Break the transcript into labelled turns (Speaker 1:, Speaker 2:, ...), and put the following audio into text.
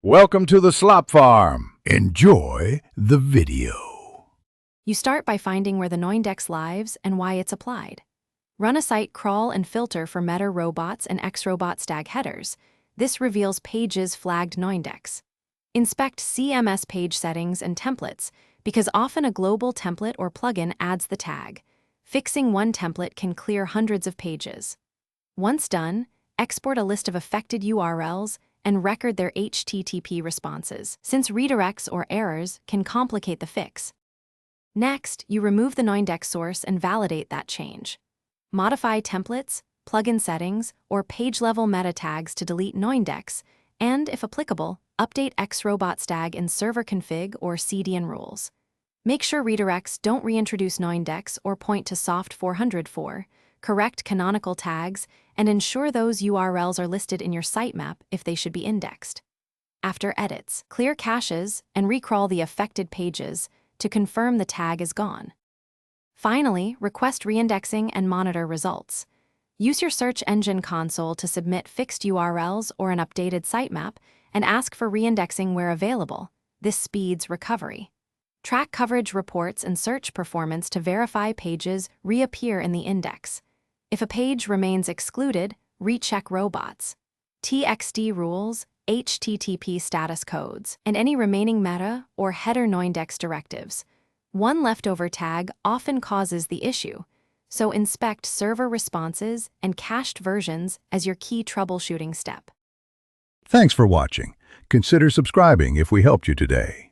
Speaker 1: Welcome to the Slop Farm. Enjoy the video.
Speaker 2: You start by finding where the noindex lives and why it's applied. Run a site crawl and filter for meta robots and xrobot stag headers. This reveals pages flagged noindex. Inspect CMS page settings and templates, because often a global template or plugin adds the tag. Fixing one template can clear hundreds of pages. Once done, export a list of affected URLs and record their HTTP responses, since redirects or errors can complicate the fix. Next, you remove the noindex source and validate that change. Modify templates, plugin settings, or page-level meta tags to delete noindex, and, if applicable, update xrobot stag in server config or CDN rules. Make sure redirects don't reintroduce noindex or point to soft 404, correct canonical tags, and ensure those URLs are listed in your sitemap if they should be indexed. After edits, clear caches and recrawl the affected pages to confirm the tag is gone. Finally, request reindexing and monitor results. Use your search engine console to submit fixed URLs or an updated sitemap and ask for reindexing where available. This speeds recovery. Track coverage reports and search performance to verify pages reappear in the index. If a page remains excluded, recheck robots, TXT rules, HTTP status codes, and any remaining meta or header noindex directives. One leftover tag often causes the issue, so inspect server responses and cached versions as your key troubleshooting step.
Speaker 1: Thanks for watching. Consider subscribing if we helped you today.